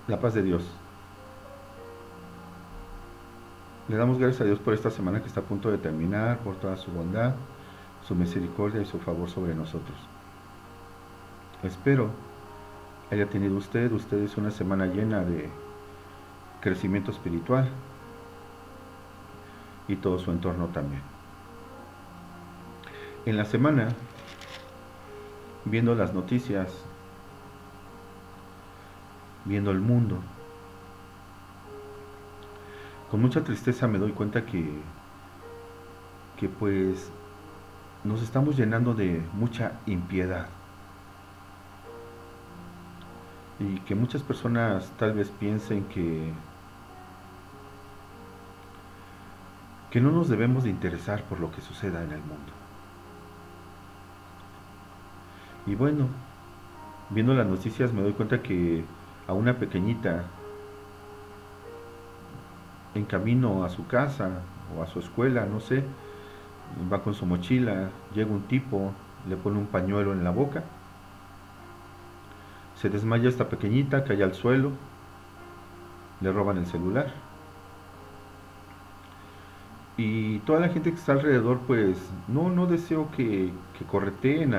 La paz de Dios. Le damos gracias a Dios por esta semana que está a punto de terminar, por toda su bondad, su misericordia y su favor sobre nosotros. Espero haya tenido ustedes una semana llena de crecimiento espiritual y todo su entorno también. En la semana, viendo las noticias, viendo el mundo, con mucha tristeza me doy cuenta que pues nos estamos llenando de mucha impiedad y que muchas personas tal vez piensen que no nos debemos de interesar por lo que suceda en el mundo. Y bueno, viendo las noticias me doy cuenta que a una pequeñita en camino a su casa o a su escuela, no sé, va con su mochila, llega un tipo, le pone un pañuelo en la boca, se desmaya esta pequeñita, cae al suelo, le roban el celular. Y toda la gente que está alrededor, pues no deseo que correteen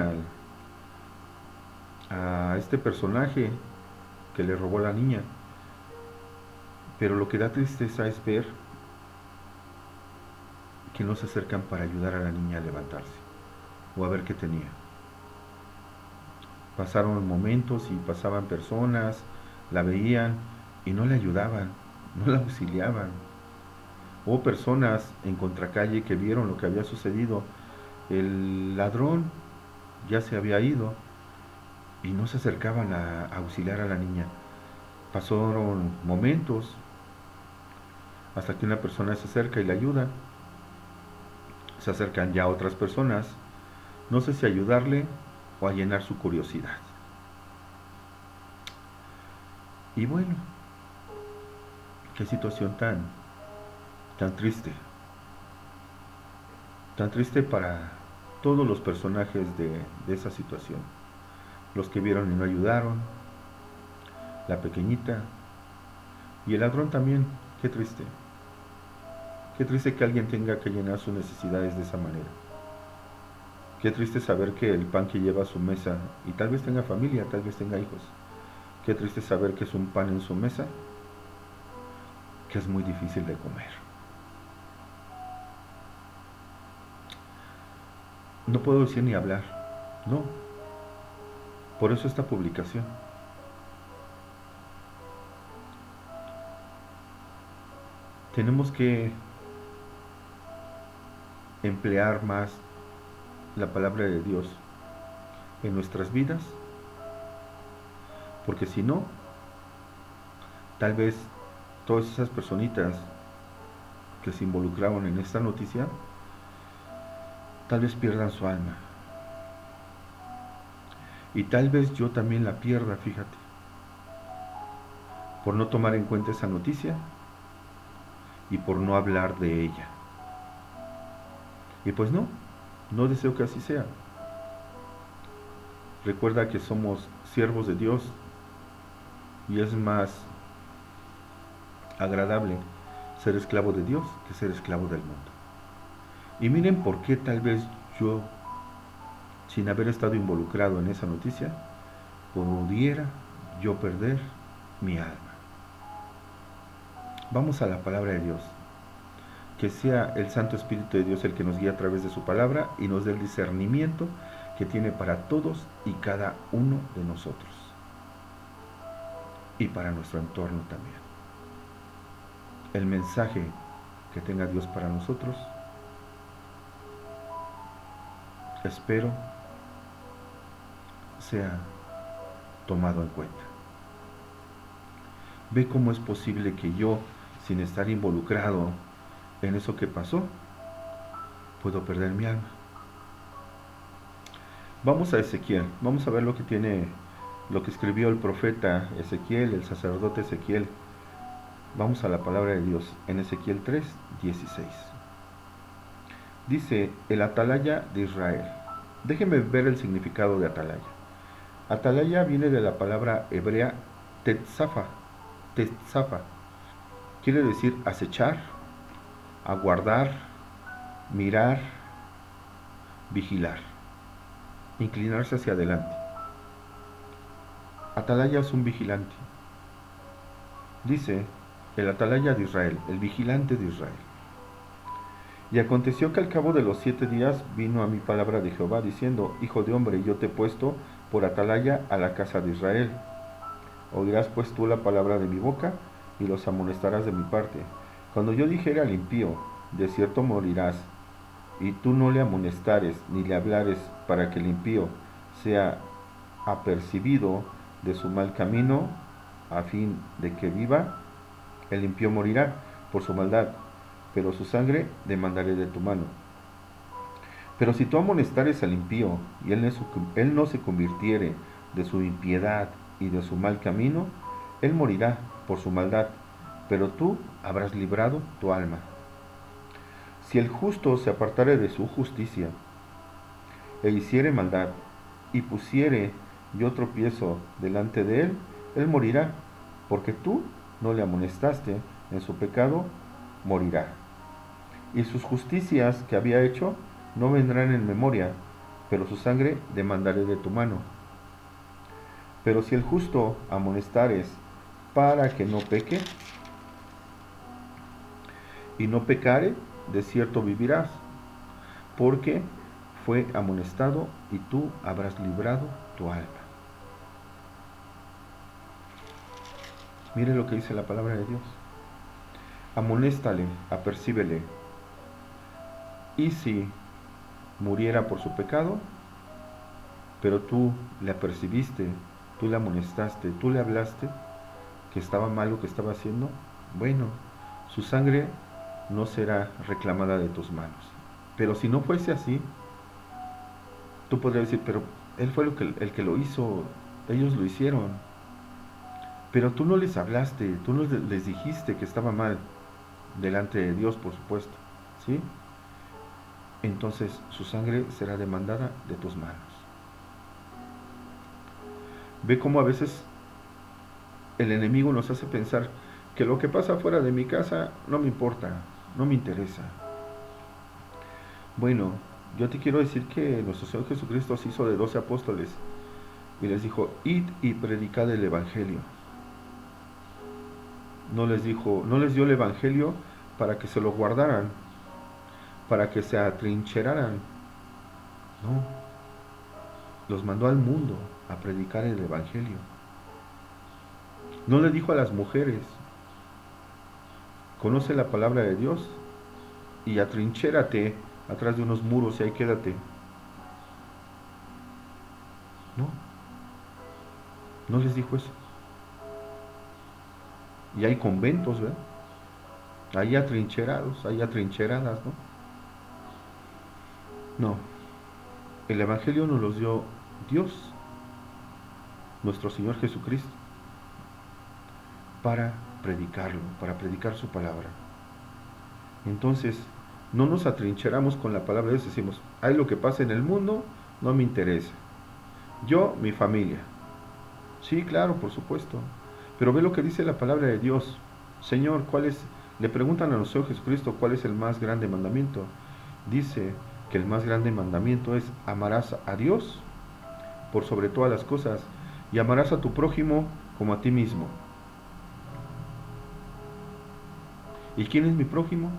a este personaje que le robó a la niña. Pero lo que da tristeza es ver que no se acercan para ayudar a la niña a levantarse o a ver qué tenía. Pasaron momentos y pasaban personas, la veían y no le ayudaban, no la auxiliaban. Hubo personas en contracalle que vieron lo que había sucedido. El ladrón ya se había ido y no se acercaban a auxiliar a la niña. Pasaron momentos hasta que una persona se acerca y la ayuda. Se acercan ya otras personas, no sé si a ayudarle o a llenar su curiosidad. Y bueno, qué situación tan triste. Tan triste para todos los personajes de esa situación. Los que vieron y no ayudaron, la pequeñita y el ladrón también. Qué triste. Qué triste que alguien tenga que llenar sus necesidades de esa manera. Qué triste saber que el pan que lleva a su mesa, y tal vez tenga familia, tal vez tenga hijos, qué triste saber que es un pan en su mesa, que es muy difícil de comer. No puedo decir ni hablar, no. Por eso esta publicación. Tenemos que emplear más la palabra de Dios en nuestras vidas, porque si no, tal vez todas esas personitas que se involucraron en esta noticia, tal vez pierdan su alma. Y tal vez yo también la pierda, fíjate, por no tomar en cuenta esa noticia y por no hablar de ella. Y pues no deseo que así sea. Recuerda que somos siervos de Dios y es más agradable ser esclavo de Dios que ser esclavo del mundo. Y miren por qué tal vez yo, sin haber estado involucrado en esa noticia, pudiera yo perder mi alma. Vamos a la palabra de Dios. Que sea el Santo Espíritu de Dios el que nos guíe a través de su palabra y nos dé el discernimiento que tiene para todos y cada uno de nosotros. Y para nuestro entorno también. El mensaje que tenga Dios para nosotros, espero sea tomado en cuenta. Ve cómo es posible que yo, sin estar involucrado en eso que pasó, puedo perder mi alma. Vamos a Ezequiel, vamos a ver lo que tiene, lo que escribió el profeta Ezequiel, el sacerdote Ezequiel. Vamos a la palabra de Dios en Ezequiel 3:16. Dice, el atalaya de Israel. Déjenme ver el significado de atalaya. Atalaya viene de la palabra hebrea tetzafa, Tetzafa quiere decir acechar, aguardar, mirar, vigilar, inclinarse hacia adelante. Atalaya es un vigilante. Dice el atalaya de Israel, el vigilante de Israel. Y aconteció que al cabo de los 7 días vino a mí palabra de Jehová, diciendo: Hijo de hombre, yo te he puesto por atalaya a la casa de Israel. Oirás pues tú la palabra de mi boca, y los amonestarás de mi parte. Cuando yo dijere al impío: de cierto morirás, y tú no le amonestares ni le hablares, para que el impío sea apercibido de su mal camino, a fin de que viva, el impío morirá por su maldad, pero su sangre demandaré de tu mano. Pero si tú amonestares al impío, y él no se convirtiere de su impiedad y de su mal camino, él morirá por su maldad, pero tú habrás librado tu alma. Si el justo se apartare de su justicia, e hiciere maldad, y pusiere yo tropiezo delante de él, él morirá, porque tú no le amonestaste en su pecado, morirá. Y sus justicias que había hecho no vendrán en memoria, pero su sangre demandaré de tu mano. Pero si el justo amonestares para que no peque, y no pecare, de cierto vivirás, porque fue amonestado, y tú habrás librado tu alma. Mire lo que dice la palabra de Dios. Amonéstale, apercíbele, y si muriera por su pecado, pero tú le apercibiste, tú le amonestaste, tú le hablaste que estaba mal lo que estaba haciendo, bueno, su sangre no será reclamada de tus manos. Pero si no fuese así, tú podrías decir: pero él fue el que lo hizo, ellos lo hicieron, pero tú no les hablaste, tú no les dijiste que estaba mal, delante de Dios, por supuesto, ¿sí? Entonces su sangre será demandada de tus manos. Ve cómo a veces el enemigo nos hace pensar que lo que pasa fuera de mi casa no me importa, no me interesa. Bueno, yo te quiero decir que nuestro Señor Jesucristo se hizo de 12 apóstoles y les dijo: id y predicad el Evangelio. No les dio el Evangelio para que se lo guardaran, para que se atrincheraran. No, los mandó al mundo a predicar el Evangelio. No le dijo a las mujeres: conoce la palabra de Dios y atrinchérate atrás de unos muros y ahí quédate. No, no les dijo eso. Y hay conventos, ¿verdad? Ahí atrincherados, ahí atrincheradas, ¿no? No, el Evangelio nos los dio Dios, nuestro Señor Jesucristo, para predicarlo, para predicar su palabra. Entonces, no nos atrincheramos con la palabra de Dios, decimos: hay lo que pasa en el mundo, no me interesa. Yo, mi familia. Sí, claro, por supuesto. Pero ve lo que dice la palabra de Dios. Señor, le preguntan a nuestro Señor Jesucristo cuál es el más grande mandamiento. Dice que el más grande mandamiento es: amarás a Dios por sobre todas las cosas y amarás a tu prójimo como a ti mismo. ¿Y quién es mi prójimo?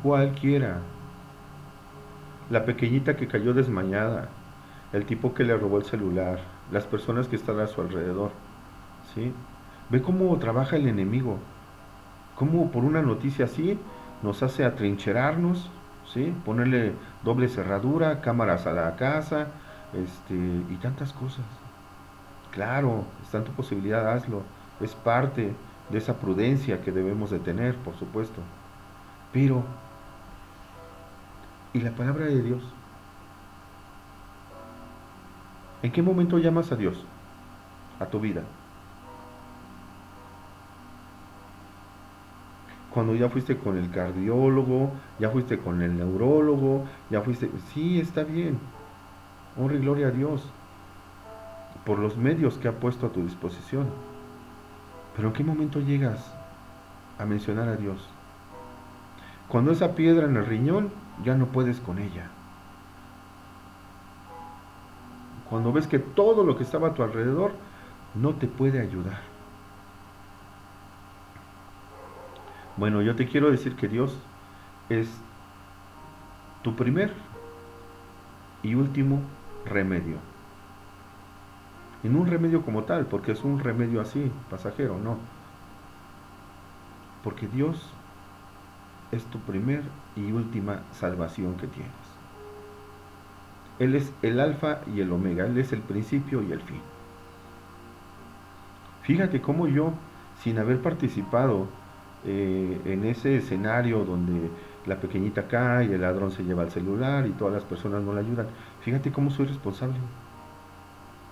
Cualquiera. La pequeñita que cayó desmayada, el tipo que le robó el celular, las personas que están a su alrededor, ¿sí? Ve cómo trabaja el enemigo, cómo por una noticia así nos hace atrincherarnos, ¿sí? Ponerle doble cerradura, cámaras a la casa, y tantas cosas. Claro, está en tu posibilidad, hazlo. Es parte de esa prudencia que debemos de tener, por supuesto. Pero, ¿y la palabra de Dios? ¿En qué momento llamas a Dios a tu vida? Cuando ya fuiste con el cardiólogo, ya fuiste con el neurólogo, ya fuiste... Sí, está bien. Honra y gloria a Dios por los medios que ha puesto a tu disposición. Pero ¿en qué momento llegas a mencionar a Dios? Cuando esa piedra en el riñón ya no puedes con ella. Cuando ves que todo lo que estaba a tu alrededor no te puede ayudar. Bueno, yo te quiero decir que Dios es tu primer y último remedio. Y no un remedio como tal, porque es un remedio así, pasajero, no. Porque Dios es tu primer y última salvación que tienes. Él es el alfa y el omega, Él es el principio y el fin. Fíjate cómo yo, sin haber participado en ese escenario donde la pequeñita cae y el ladrón se lleva el celular y todas las personas no le ayudan, fíjate cómo soy responsable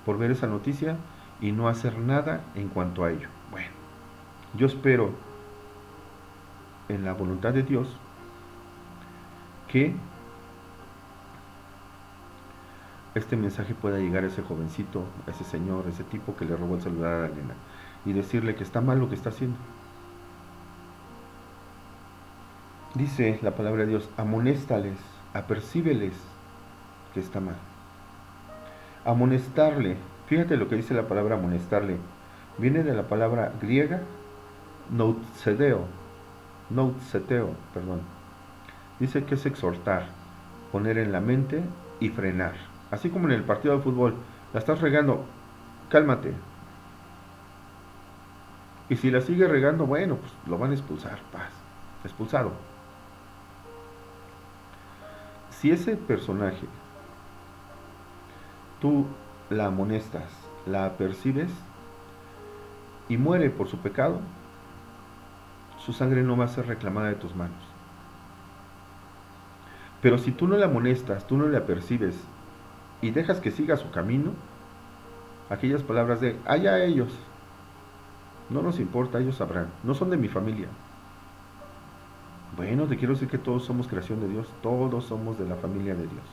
por ver esa noticia y no hacer nada en cuanto a ello. Bueno, yo espero en la voluntad de Dios que este mensaje pueda llegar a ese jovencito, a ese señor, a ese tipo que le robó el celular a la nena y decirle que está mal lo que está haciendo. Dice la palabra de Dios, amonéstales, apercíbeles que está mal. Amonestarle, fíjate lo que dice la palabra amonestarle, viene de la palabra griega noutseteo, perdón. Dice que es exhortar, poner en la mente y frenar. Así como en el partido de fútbol, la estás regando, cálmate. Y si la sigue regando, bueno, pues lo van a expulsar, paz, expulsado. Si ese personaje tú la amonestas, la apercibes y muere por su pecado, su sangre no va a ser reclamada de tus manos. Pero si tú no la amonestas, tú no la apercibes y dejas que siga su camino, aquellas palabras de allá ellos, no nos importa, ellos sabrán, no son de mi familia. Bueno, te quiero decir que todos somos creación de Dios, todos somos de la familia de Dios.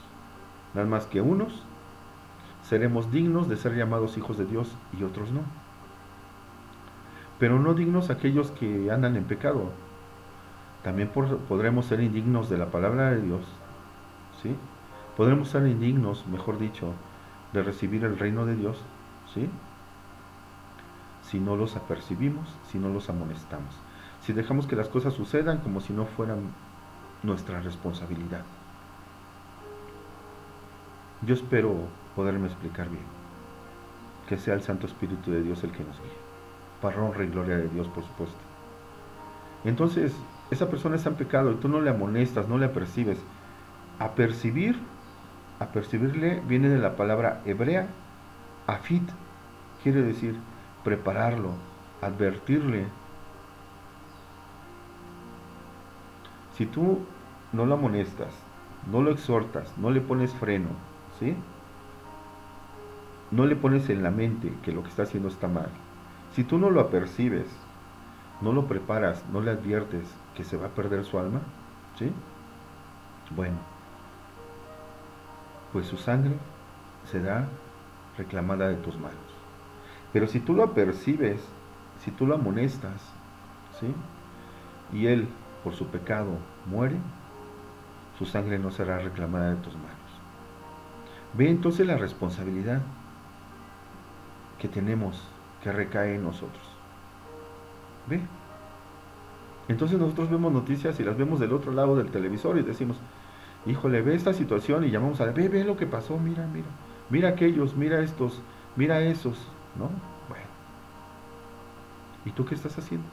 Nada más que unos seremos dignos de ser llamados hijos de Dios y otros no. Pero no dignos aquellos que andan en pecado. También podremos ser indignos de la palabra de Dios, ¿sí? Podremos ser indignos, mejor dicho, de recibir el reino de Dios, ¿sí? Si no los apercibimos, si no los amonestamos, si dejamos que las cosas sucedan como si no fueran nuestra responsabilidad. Yo espero poderme explicar bien, que sea el Santo Espíritu de Dios el que nos guíe, para honra y gloria de Dios, por supuesto. Entonces, esa persona está en pecado y tú no le amonestas, no le apercibes. Apercibirle viene de la palabra hebrea, afit, quiere decir prepararlo, advertirle. Si tú no lo amonestas, no lo exhortas, no le pones freno, ¿sí? No le pones en la mente que lo que está haciendo está mal. Si tú no lo apercibes, no lo preparas, no le adviertes que se va a perder su alma, ¿sí? Bueno, pues su sangre será reclamada de tus manos. Pero si tú lo apercibes, si tú lo amonestas, ¿sí? Y él, por su pecado, muere, su sangre no será reclamada de tus manos. Ve entonces la responsabilidad que tenemos, que recae en nosotros. Ve. Entonces nosotros vemos noticias y las vemos del otro lado del televisor y decimos, híjole, ve esta situación y llamamos a ve lo que pasó, mira aquellos, mira estos, mira esos, ¿no? Bueno. ¿Y tú qué estás haciendo?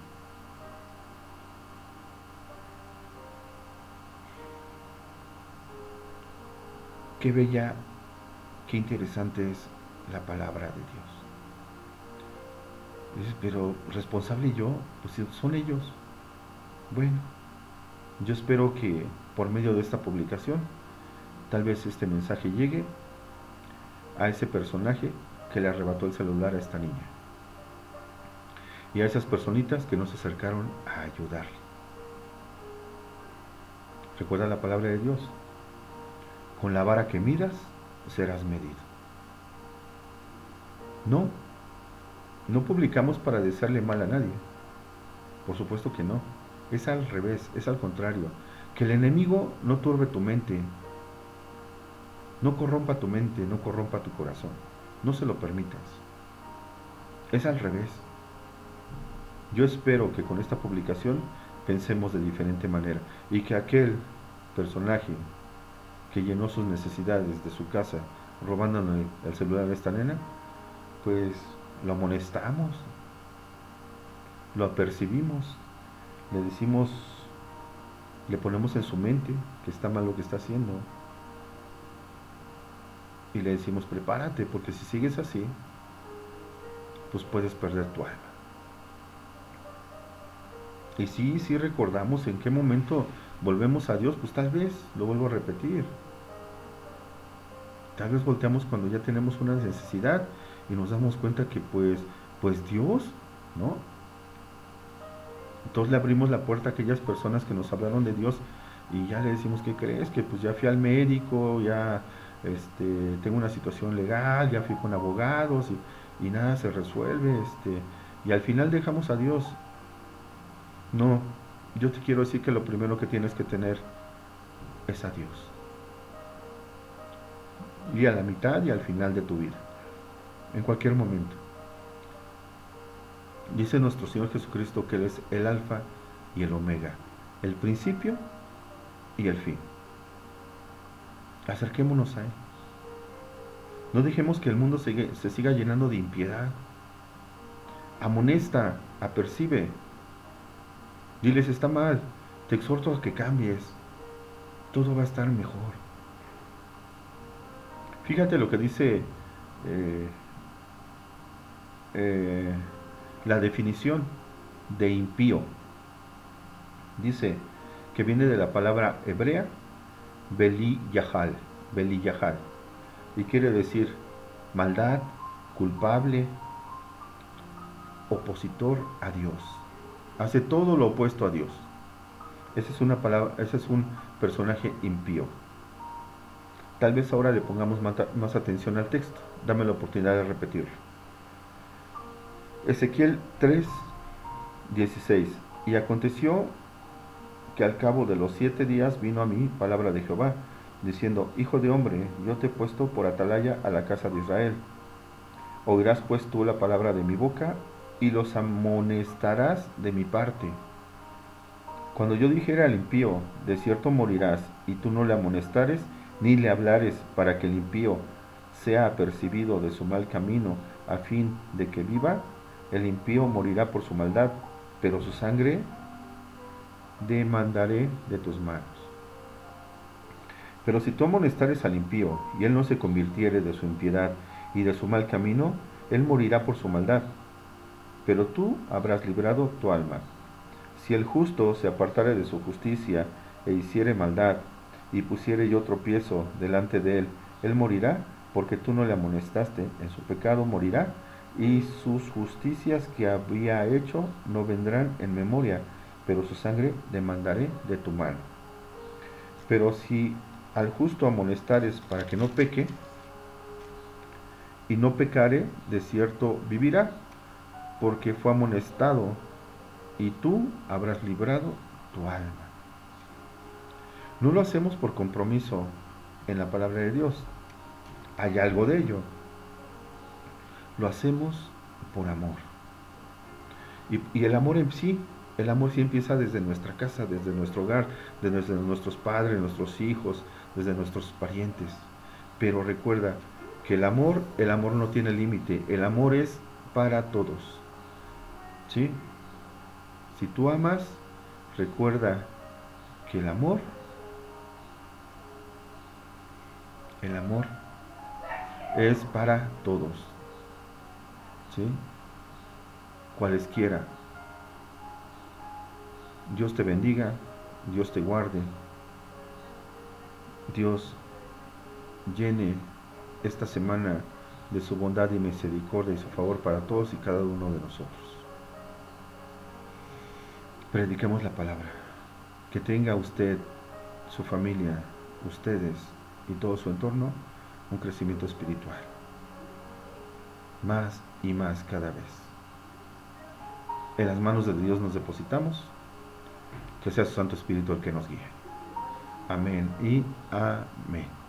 Qué bella, qué interesante es la palabra de Dios. Dices, pero responsable yo, pues son ellos. Bueno, yo espero que por medio de esta publicación, tal vez este mensaje llegue a ese personaje que le arrebató el celular a esta niña. Y a esas personitas que no se acercaron a ayudarle. Recuerda la palabra de Dios. Con la vara que midas, serás medido. No No publicamos para desearle mal a nadie. Por supuesto que no. Es al revés, es al contrario. Que el enemigo no turbe tu mente, no corrompa tu mente, no corrompa tu corazón. No se lo permitas. Es al revés. Yo espero que con esta publicación pensemos de diferente manera y que aquel personaje que llenó sus necesidades de su casa robándole el celular a esta nena, pues lo amonestamos, lo apercibimos, le decimos, le ponemos en su mente que está mal lo que está haciendo y le decimos prepárate porque si sigues así, pues puedes perder tu alma. Y sí recordamos en qué momento volvemos a Dios, pues tal vez, lo vuelvo a repetir, tal vez volteamos cuando ya tenemos una necesidad y nos damos cuenta que pues Dios, ¿no? Entonces le abrimos la puerta a aquellas personas que nos hablaron de Dios y ya le decimos, ¿qué crees? Que pues ya fui al médico, ya tengo una situación legal, ya fui con abogados y nada se resuelve, y al final dejamos a Dios. No, yo te quiero decir que lo primero que tienes que tener es a Dios. Y a la mitad y al final de tu vida, en cualquier momento. Dice nuestro Señor Jesucristo que Él es el alfa y el omega, el principio y el fin. Acerquémonos a Él. No dejemos que el mundo se siga llenando de impiedad. Amonesta, apercibe. Diles, está mal, te exhorto a que cambies. Todo va a estar mejor. Fíjate lo que dice eh, eh, la definición de impío. Dice que viene de la palabra hebrea Beli Yahal, y quiere decir maldad, culpable, opositor a Dios. Hace todo lo opuesto a Dios. Esa es una palabra, ese es un personaje impío. Tal vez ahora le pongamos más atención al texto. Dame la oportunidad de repetirlo. Ezequiel 3:16. Y aconteció que al cabo de los 7 días vino a mí palabra de Jehová, diciendo, Hijo de hombre, yo te he puesto por atalaya a la casa de Israel. Oirás pues tú la palabra de mi boca, y los amonestarás de mi parte. Cuando yo dijera al impío, de cierto morirás, y tú no le amonestares, ni le hablares, para que el impío sea apercibido de su mal camino, a fin de que viva, el impío morirá por su maldad, pero su sangre demandaré de tus manos. Pero si tú amonestares al impío, y él no se convirtiere de su impiedad y de su mal camino, él morirá por su maldad, pero tú habrás librado tu alma. Si el justo se apartare de su justicia e hiciere maldad, y pusiere yo tropiezo delante de él, él morirá, porque tú no le amonestaste, en su pecado morirá, y sus justicias que había hecho no vendrán en memoria, pero su sangre demandaré de tu mano. Pero si al justo amonestares para que no peque, y no pecare, de cierto vivirá, porque fue amonestado, y tú habrás librado tu alma. No lo hacemos por compromiso en la palabra de Dios. Hay algo de ello. Lo hacemos por amor. Y el amor sí empieza desde nuestra casa, desde nuestro hogar, desde nuestros padres, nuestros hijos, desde nuestros parientes. Pero recuerda que el amor no tiene límite. El amor es para todos. ¿Sí? Si tú amas, recuerda que el amor es para todos. ¿Sí? Cualesquiera. Dios te bendiga, Dios te guarde, Dios llene esta semana de su bondad y misericordia y su favor para todos y cada uno de nosotros. Prediquemos la palabra. Que tenga usted, su familia, ustedes y todo su entorno un crecimiento espiritual. Más y más cada vez. En las manos de Dios nos depositamos. Que sea su Santo Espíritu el que nos guíe. Amén y amén.